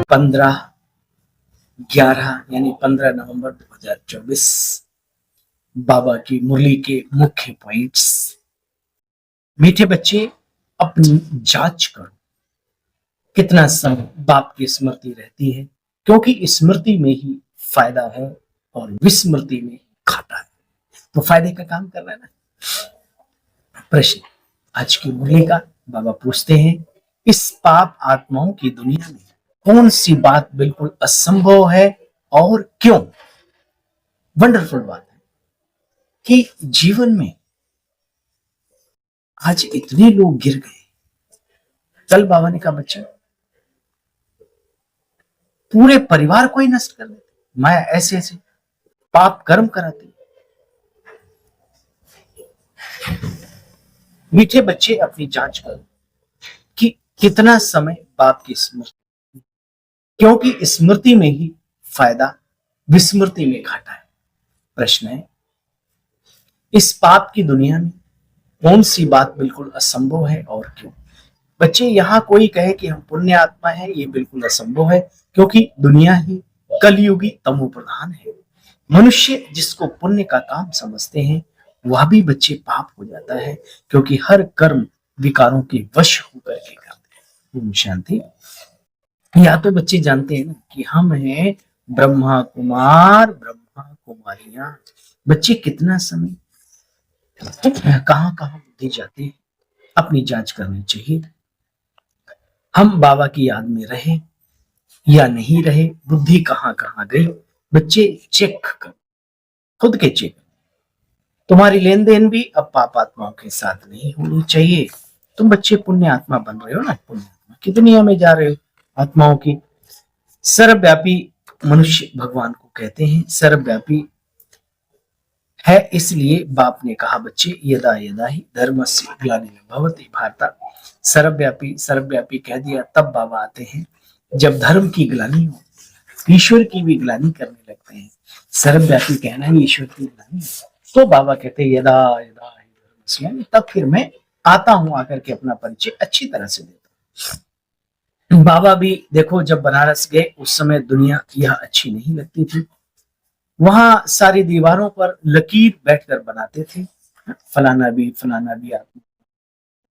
15 नवंबर 2024 बाबा की मुरली के मुख्य पॉइंट्स। मीठे बच्चे, अपनी जांच करो कितना समय बाप की स्मृति रहती है, क्योंकि स्मृति में ही फायदा है और विस्मृति में घाटा है। तो फायदे का काम करना है ना। प्रश्न आज की मुरली का बाबा पूछते हैं, इस पाप आत्माओं की दुनिया में कौन सी बात बिल्कुल असंभव है और क्यों? वंडरफुल बात है कि जीवन में आज इतने लोग गिर गए। कल बाबा ने कहा, बच्चा पूरे परिवार को ही नष्ट कर देते, माया ऐसे ऐसे पाप कर्म कराती। मीठे बच्चे, अपनी जांच करो कि कितना समय बाप की स्मृति, क्योंकि स्मृति में ही फायदा, विस्मृति में घाटा है। प्रश्न है, इस पाप की दुनिया में कौन सी बात बिल्कुल असंभव है और क्यों? बच्चे, यहां कोई कहे कि हम पुण्य आत्मा है, ये बिल्कुल असंभव है, क्योंकि दुनिया ही कलयुगी तमो प्रधान है। मनुष्य जिसको पुण्य का काम समझते हैं वह भी बच्चे पाप हो जाता है, क्योंकि हर कर्म विकारों के वश होकर के करते हैं। शांति। या तो बच्चे जानते हैं ना कि हम हैं ब्रह्मा कुमार, ब्रह्मा कुमारियां। बच्चे कितना समय कहां कहां बुद्धि जाती है, अपनी जांच करनी चाहिए। हम बाबा की याद में रहे या नहीं रहे, बुद्धि कहां कहां गई। बच्चे चेक कर, खुद के चेक। तुम्हारी लेन देन भी अब पाप आत्माओं के साथ नहीं होनी चाहिए। तुम बच्चे पुण्य आत्मा बन रहे हो ना, पुण्य आत्मा की दुनिया में जा रहे हो। आत्माओं की सर्वव्यापी मनुष्य भगवान को कहते हैं, सर्वव्यापी है। इसलिए बाप ने कहा, बच्चे यदा यदा ही धर्मस्य ग्लानिर्भवति भवति भारत। सर्वव्यापी सर्वव्यापी कह दिया, तब बाबा आते हैं जब धर्म की ग्लानि हो। ईश्वर की भी ग्लानि करने लगते हैं। सर्वव्यापी कहना है ईश्वर की ग्लानि, तो बाबा कहते हैं यदा यदा ही धर्मस्य, तब फिर मैं आता हूं, आकर के अपना परिचय अच्छी तरह से देता हूं। बाबा भी देखो, जब बनारस गए उस समय दुनिया यह अच्छी नहीं लगती थी। वहां सारी दीवारों पर लकीर बैठकर बनाते थे, फलाना भी आत्मा,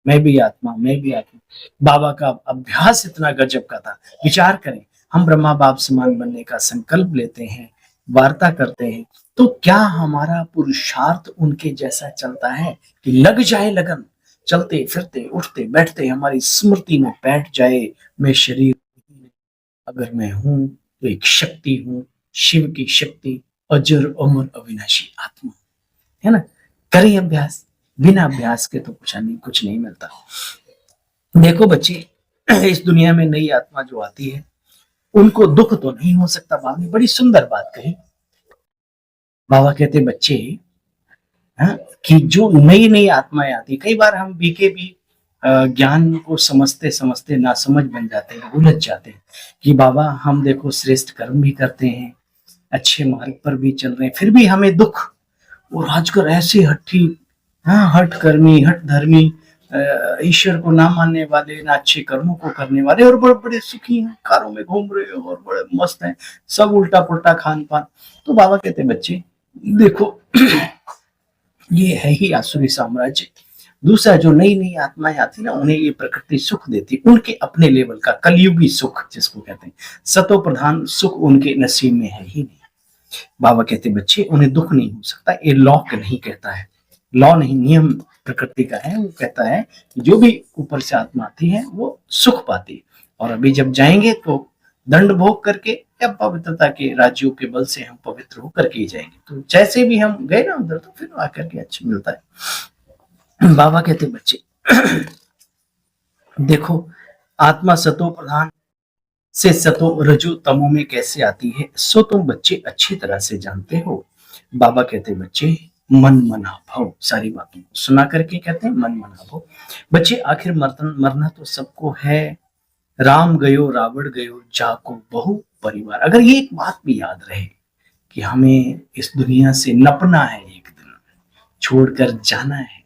मैं भी आत्मा, मैं भी आत्मा। बाबा का अभ्यास इतना गजब का था। विचार करें, हम ब्रह्मा बाप समान बनने का संकल्प लेते हैं, वार्ता करते हैं, तो क्या हमारा पुरुषार्थ उनके जैसा चलता है कि लग जाए लगन, चलते फिरते उठते बैठते हमारी स्मृति में बैठ जाए, मैं शरीर अगर मैं हूं तो एक शक्ति हूं, शिव की शक्ति, अजर अमर अविनाशी आत्मा, है ना। करें अभ्यास, बिना अभ्यास के तो कुछ नहीं मिलता। देखो बच्चे, इस दुनिया में नई आत्मा जो आती है उनको दुख तो नहीं हो सकता। बाबा ने बड़ी सुंदर बात कही। बाबा कहते, बच्चे कि जो नई नई आत्माएं आती, कई बार हम बीके भी ज्ञान को समझते समझते नासमझ बन जाते हैं, उलझ जाते हैं कि बाबा हम देखो श्रेष्ठ कर्म भी करते हैं, अच्छे मार्ग पर भी चल रहे हैं, फिर भी हमें दुख। और आजकल ऐसे हट्टी, हट कर्मी, हट धर्मी, ईश्वर को ना मानने वाले, ना अच्छे कर्मों को करने वाले, और बड़े बड़े सुखी हैं, कारों में घूम रहे हो और बड़े मस्त हैं, सब उल्टा पुल्टा खान पान। तो बाबा कहते, बच्चे देखो ये है ही आसुरी साम्राज्य। दूसरा, जो नई नई आत्माएं आती ना, उन्हें ये प्रकृति सुख देती, उनके अपने लेवल का कलयुगी सुख जिसको कहते हैं, सतो प्रधान सुख उनके नसीब में है ही नहीं। बाबा कहते, बच्चे उन्हें दुख नहीं हो सकता। ये लॉ नहीं कहता है, लॉ नहीं, नियम प्रकृति का है। वो कहता है कि जो भी ऊपर से आत्मा आती है वो सुख पाती है, और अभी जब जाएंगे तो दंड भोग करके या पवित्रता के राज्यों के बल से हम पवित्र होकर के जाएंगे। तो जैसे भी हम गए ना उधर, तो फिर आकर के अच्छा मिलता है। बाबा कहते, बच्चे देखो आत्मा सतो प्रधान से सतो रजो तमो में कैसे आती है, सो तुम बच्चे अच्छी तरह से जानते हो। बाबा कहते, बच्चे मन मना भव, सारी बातों को सुना करके कहते हैं मन मना भव। बच्चे आखिर मरना तो सबको है, राम गयो रावण गयो जाको बहु परिवार। अगर ये एक बात भी याद रहे कि हमें इस दुनिया से नपना है, एक दिन छोड़कर जाना है,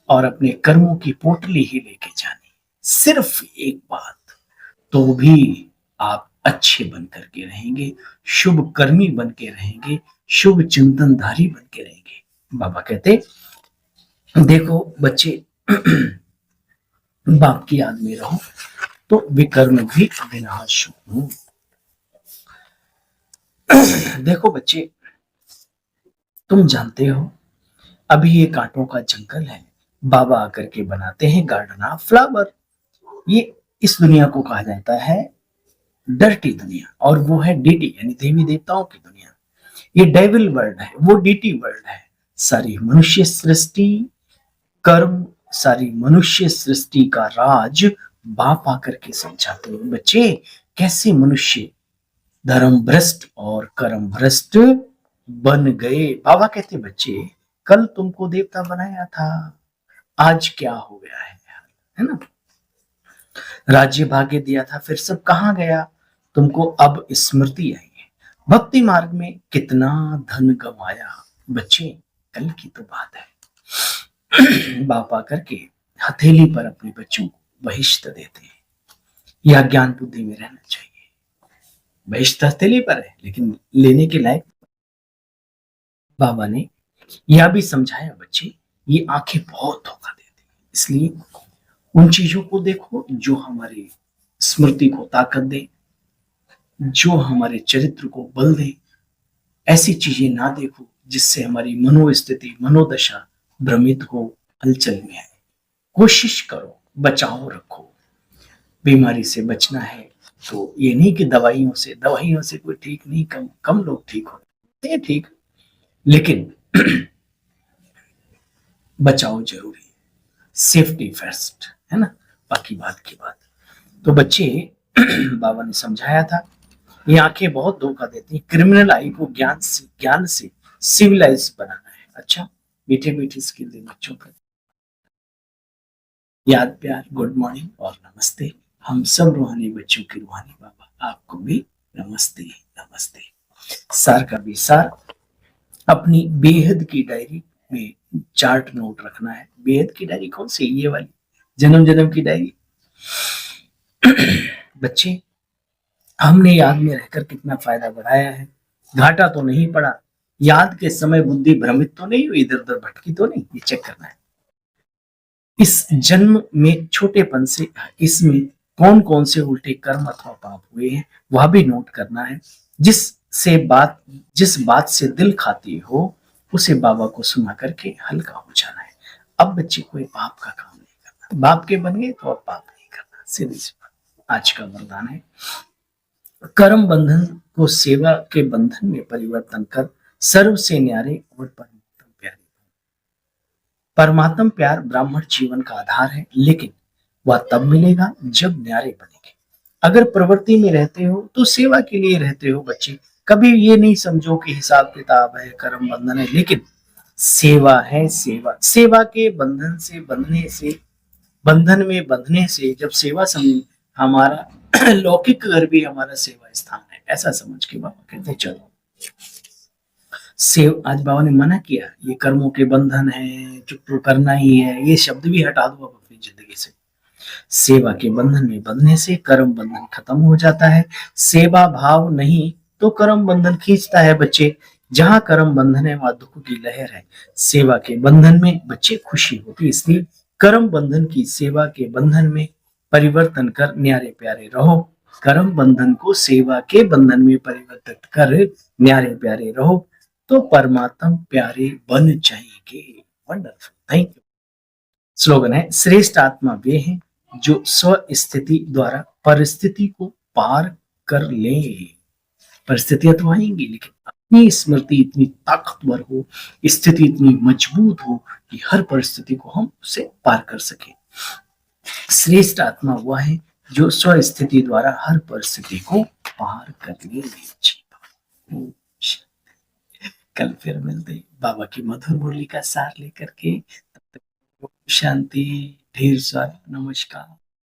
और अपने कर्मों की पोटली ही लेके जानी, सिर्फ एक बात, तो भी आप अच्छे बन करके रहेंगे, शुभ कर्मी बन के रहेंगे, शुभ चिंतनधारी बन के रहेंगे। बाबा कहते देखो बच्चे बाप की याद में रहो तो विकर्म भी विनाश हो। देखो बच्चे, तुम जानते हो अभी ये कांटों का जंगल है, बाबा आकर के बनाते हैं गार्डन ऑफ फ्लावर। ये इस दुनिया को कहा जाता है डर्टी दुनिया, और वो है डीटी यानी देवी देवताओं की दुनिया। ये डेविल वर्ल्ड है, वो डीटी वर्ल्ड है। सारी मनुष्य सृष्टि कर्म, सारी मनुष्य सृष्टि का राज बाप आकर के समझाते हैं। बच्चे कैसे मनुष्य धर्म भ्रष्ट और कर्म भ्रष्ट बन गए। बाबा कहते बच्चे कल तुमको देवता बनाया था, आज क्या हो गया है ना। राज्य भाग्य दिया था, फिर सब कहाँ गया। तुमको अब स्मृति आई है। भक्ति मार्ग में कितना धन गंवाया। बच्चे कल की तो बात है। बाप आकर के हथेली पर अपने बच्चों को बहिष्ठ देते हैं। यह ज्ञान बुद्धि में रहना चाहिए। बहिष्ठ हथेली पर है लेकिन लेने के लायक। बाबा ने यह भी समझाया बच्चे ये आंखें बहुत धोखा देती हैं, इसलिए उन चीजों को देखो जो हमारी स्मृति को ताकत दे, जो हमारे चरित्र को बल दे। ऐसी चीजें ना देखो जिससे हमारी मनोस्थिति मनोदशा भ्रमित हो, हलचल में आए। कोशिश करो, बचाव रखो। बीमारी से बचना है तो ये नहीं कि दवाइयों से कोई ठीक नहीं, कम लोग ठीक होते हैं, ठीक, लेकिन बचाव जरूरी है। सेफ्टी फर्स्ट है ना, बाकी बात की बात। तो बच्चे बाबा ने समझाया था ये आंखें बहुत धोखा देती हैं। क्रिमिनल आई को ज्ञान से सिविलाइज बनाना है। अच्छा, मीठे मीठे स्किल दे बच्चों पर। याद प्यार, गुड मॉर्निंग और नमस्ते। हम सब रूहानी बच्चों की रूहानी बाबा, आपको भी नमस्ते नमस्ते। सार का भी सार अपनी बेहद की डायरी में चार्ट नोट रखना है। बेहद की डायरी कौन सी, ये वाली जन्म जन्म की डायरी। बच्चे हमने याद में रहकर कितना फायदा बढ़ाया है, घाटा तो नहीं पड़ा। याद के समय बुद्धि भ्रमित तो नहीं हुई, इधर उधर भटकी तो नहीं, ये चेक करना है। इस जन्म में छोटेपन से इसमें कौन कौन से उल्टे कर्म अथवा पाप हुए हैं वह भी नोट करना है। जिस बात से दिल खाती हो उसे बाबा को सुना करके हल्का हो जाना है। अब बच्चे कोई पाप का काम नहीं करना, बाप के बन गए तो अब पाप नहीं करना, सीधी सी बात। आज का वरदान है कर्म बंधन को सेवा के बंधन में परिवर्तन कर सर्व से न्यारे और परमात्म प्यारे। परमात्म प्यार ब्राह्मण जीवन का आधार है, लेकिन वह तब मिलेगा जब न्यारे बनेंगे। अगर प्रवृत्ति में रहते हो तो सेवा के लिए रहते हो। बच्चे कभी ये नहीं समझो कि हिसाब किताब है, कर्म बंधन है, लेकिन सेवा है। सेवा के बंधन में बंधने से जब सेवा समझ, हमारा लौकिक घर भी हमारा सेवा स्थान है, ऐसा समझ के बाबा कहते चलो सेव। आज बाबा ने मना किया ये कर्मों के बंधन है, चुप तो करना ही है, ये शब्द भी हटा दो अब अपनी जिंदगी से। सेवा के बंधन में बंधने से कर्म बंधन खत्म हो जाता है। सेवा भाव नहीं तो कर्म बंधन खींचता है। बच्चे जहां कर्म बंधन है वहां दुख की लहर है। सेवा के बंधन में बच्चे खुशी होती है, इसलिए कर्म बंधन की सेवा के बंधन में परिवर्तन कर न्यारे प्यारे रहो। कर्म बंधन को सेवा के बंधन में परिवर्तित कर न्यारे प्यारे रहो तो परमात्म प्यारे बन जाएंगे। Wonderful, thank you. स्लोगन है श्रेष्ठ आत्मा वे हैं जो स्व स्थिति द्वारा परिस्थिति को पार कर ले। परिस्थितियां तो आएंगी लेकिन अपनी स्मृति इतनी ताकतवर हो, स्थिति इतनी मजबूत हो कि हर परिस्थिति को हम उसे पार कर सके। श्रेष्ठ आत्मा वह है जो स्व स्थिति द्वारा हर परिस्थिति को पार कर ले। कल फिर मिलते बाबा की मधुर मुरली का सार लेकर के। तब तक शांति, ढेर सारा नमस्कार।